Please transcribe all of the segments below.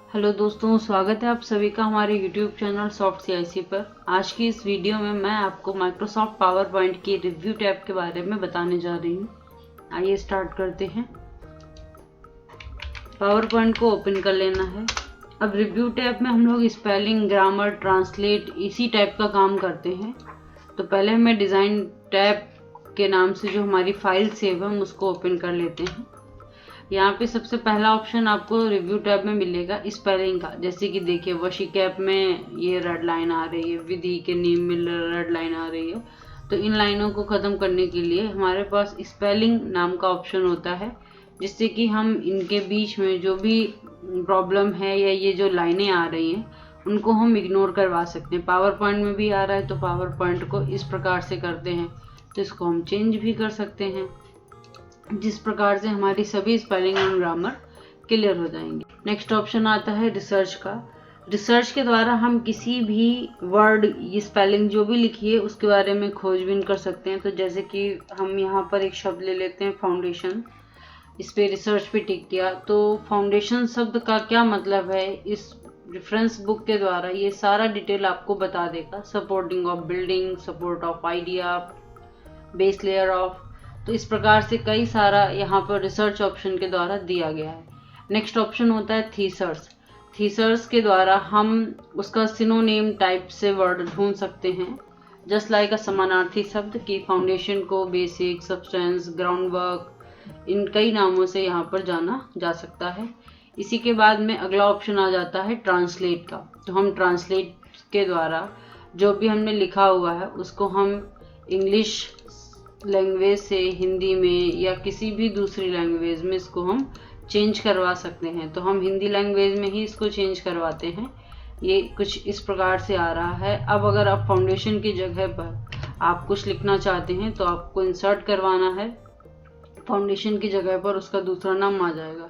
Hello दोस्तों, स्वागत है आप सभी का हमारे YouTube चैनल सॉफ्ट CIC पर। आज की इस वीडियो में मैं आपको माइक्रोसॉफ्ट पावर पॉइंट की रिव्यू टैब के बारे में बताने जा रही हूँ। आइए स्टार्ट करते हैं। पावर पॉइंट को ओपन कर लेना है। अब रिव्यू टैब में हम लोग स्पेलिंग, ग्रामर, ट्रांसलेट इसी टाइप का काम करते हैं। तो पहले हमें डिज़ाइन टैब के नाम से जो हमारी फाइल सेव है हम उसको ओपन कर लेते हैं। यहाँ पे सबसे पहला ऑप्शन आपको रिव्यू टैब में मिलेगा स्पेलिंग का। जैसे कि देखिए, वशी कैप में ये रेड लाइन आ रही है, विधि के नेम में रेड लाइन आ रही है। तो इन लाइनों को ख़त्म करने के लिए हमारे पास स्पेलिंग नाम का ऑप्शन होता है, जिससे कि हम इनके बीच में जो भी प्रॉब्लम है या ये जो लाइनें आ रही हैं उनको हम इग्नोर करवा सकते हैं। पावर पॉइंट में भी आ रहा है तो पावर पॉइंट को इस प्रकार से करते हैं, तो इसको हम चेंज भी कर सकते हैं, जिस प्रकार से हमारी सभी स्पेलिंग एंड ग्रामर क्लियर हो जाएंगे। नेक्स्ट ऑप्शन आता है रिसर्च का। रिसर्च के द्वारा हम किसी भी वर्ड, ये स्पेलिंग जो भी लिखी है उसके बारे में खोजबीन कर सकते हैं। तो जैसे कि हम यहाँ पर एक शब्द ले लेते हैं फाउंडेशन, इस पे रिसर्च पे टिक किया। तो फाउंडेशन शब्द का क्या मतलब है, इस रेफरेंस बुक के द्वारा ये सारा डिटेल आपको बता देगा। Supporting of building, support of idea, base layer of, तो इस प्रकार से कई सारा यहाँ पर रिसर्च ऑप्शन के द्वारा दिया गया है। नेक्स्ट ऑप्शन होता है थीसर्स। थीसर्स के द्वारा हम उसका सिनोनिम टाइप से वर्ड ढूंढ सकते हैं, जस्ट लाइक अ समानार्थी शब्द की फाउंडेशन को बेसिक, सब्सटेंस, ग्राउंड वर्क, इन कई नामों से यहाँ पर जाना जा सकता है। इसी के बाद में अगला ऑप्शन आ जाता है ट्रांसलेट का। तो हम ट्रांसलेट के द्वारा जो भी हमने लिखा हुआ है उसको हम इंग्लिश लैंग्वेज से हिंदी में या किसी भी दूसरी लैंग्वेज में इसको हम चेंज करवा सकते हैं। तो हम हिंदी लैंग्वेज में ही इसको चेंज करवाते हैं। ये कुछ इस प्रकार से आ रहा है। अब अगर आप फाउंडेशन की जगह पर आप कुछ लिखना चाहते हैं तो आपको इंसर्ट करवाना है, फाउंडेशन की जगह पर उसका दूसरा नाम आ जाएगा।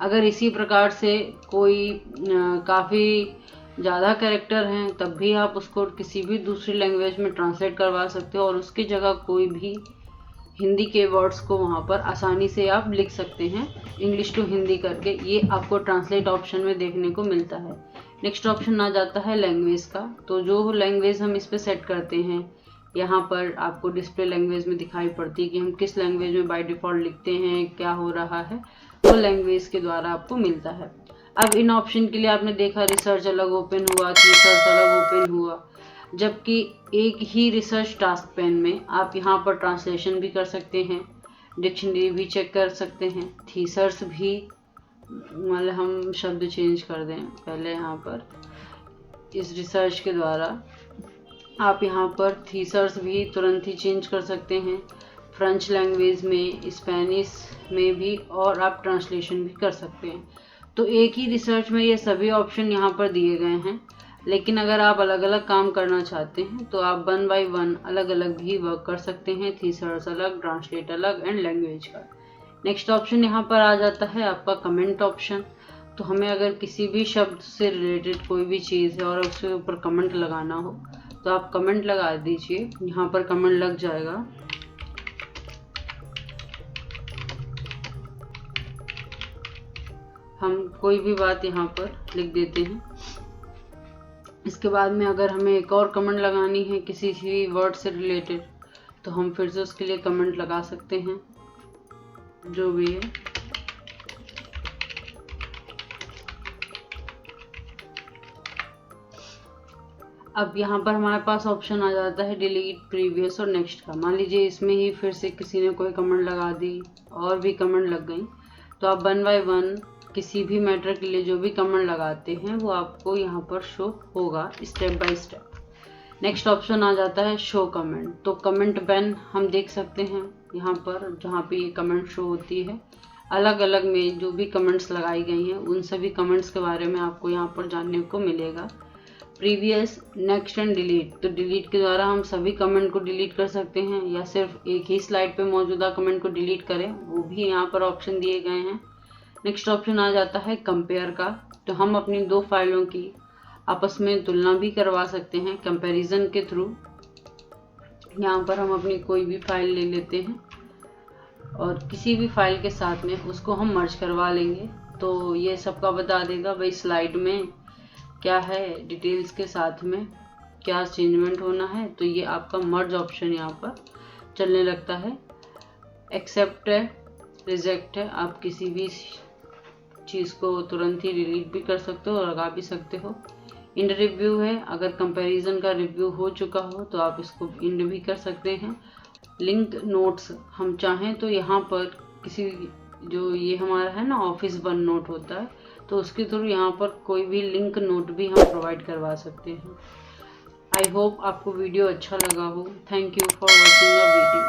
अगर इसी प्रकार से कोई काफ़ी ज़्यादा कैरेक्टर हैं तब भी आप उसको किसी भी दूसरी लैंग्वेज में ट्रांसलेट करवा सकते हो और उसकी जगह कोई भी हिंदी के वर्ड्स को वहाँ पर आसानी से आप लिख सकते हैं, इंग्लिश टू हिंदी करके। ये आपको ट्रांसलेट ऑप्शन में देखने को मिलता है। नेक्स्ट ऑप्शन आ जाता है लैंग्वेज का। तो जो लैंग्वेज हम इस पर सेट करते हैं, यहाँ पर आपको डिस्प्ले लैंग्वेज में दिखाई पड़ती है कि हम किस लैंग्वेज में बाय डिफ़ॉल्ट लिखते हैं, क्या हो रहा है, वो लैंग्वेज के द्वारा आपको मिलता है। अब इन ऑप्शन के लिए आपने देखा रिसर्च अलग ओपन हुआ, थीसर्स अलग ओपन हुआ, जबकि एक ही रिसर्च टास्क पैन में आप यहाँ पर ट्रांसलेशन भी कर सकते हैं, डिक्शनरी भी चेक कर सकते हैं, थीसर्स भी, मतलब हम शब्द चेंज कर दें पहले यहाँ पर इस रिसर्च के द्वारा आप यहाँ पर थीसर्स भी तुरंत ही चेंज कर सकते हैं, फ्रेंच लैंग्वेज में, स्पेनिश में भी, और आप ट्रांसलेशन भी कर सकते हैं। तो एक ही रिसर्च में ये सभी ऑप्शन यहाँ पर दिए गए हैं। लेकिन अगर आप अलग अलग काम करना चाहते हैं तो आप 1 बाय 1 अलग अलग भी वर्क कर सकते हैं, थीसर्स अलग, ट्रांसलेट अलग एंड लैंग्वेज का। नेक्स्ट ऑप्शन यहाँ पर आ जाता है आपका कमेंट ऑप्शन। तो हमें अगर किसी भी शब्द से रिलेटेड कोई भी चीज़ है और उसके ऊपर कमेंट लगाना हो तो आप कमेंट लगा दीजिए, यहाँ पर कमेंट लग जाएगा। हम कोई भी बात यहाँ पर लिख देते हैं। इसके बाद में अगर हमें एक और कमेंट लगानी है किसी भी वर्ड से रिलेटेड तो हम फिर से उसके लिए कमेंट लगा सकते हैं, जो भी है। अब यहाँ पर हमारे पास ऑप्शन आ जाता है डिलीट, प्रीवियस और नेक्स्ट का। मान लीजिए इसमें ही फिर से किसी ने कोई कमेंट लगा दी और भी कमेंट लग गई, तो आप 1 बाय 1 किसी भी मैटर के लिए जो भी कमेंट लगाते हैं वो आपको यहाँ पर शो होगा step by step. Next option आ जाता है शो कमेंट। तो कमेंट बैन हम देख सकते हैं यहाँ पर, जहाँ पे ये कमेंट शो होती है। अलग अलग में जो भी कमेंट्स लगाई गई हैं उन सभी कमेंट्स के बारे में आपको यहाँ पर जानने को मिलेगा। Previous, next and delete. तो डिलीट के द्वारा हम सभी कमेंट को डिलीट कर सकते हैं या सिर्फ एक ही स्लाइड पे मौजूदा कमेंट को डिलीट करें, वो भी यहाँ पर ऑप्शन दिए गए हैं। नेक्स्ट ऑप्शन आ जाता है कंपेयर का। तो हम अपनी दो फाइलों की आपस में तुलना भी करवा सकते हैं कंपैरिजन के थ्रू। यहाँ पर हम अपनी कोई भी फाइल ले लेते हैं और किसी भी फाइल के साथ में उसको हम मर्ज करवा लेंगे। तो ये सबका बता देगा भाई स्लाइड में क्या है, डिटेल्स के साथ में क्या चेंजमेंट होना है। तो ये आपका मर्ज ऑप्शन यहाँ पर चलने लगता है। एक्सेप्ट है, रिजेक्ट है, आप किसी भी चीज़ को तुरंत ही डिलीट भी कर सकते हो और लगा भी सकते हो। इंड रिव्यू है, अगर कंपैरिजन का रिव्यू हो चुका हो तो आप इसको इंड भी कर सकते हैं। लिंक नोट्स, हम चाहें तो यहाँ पर किसी जो ये हमारा है ना ऑफिस वन नोट होता है, तो उसके थ्रू यहाँ पर कोई भी लिंक नोट भी हम प्रोवाइड करवा सकते हैं। आई होप आपको वीडियो अच्छा लगा हो। Thank you for watching the video.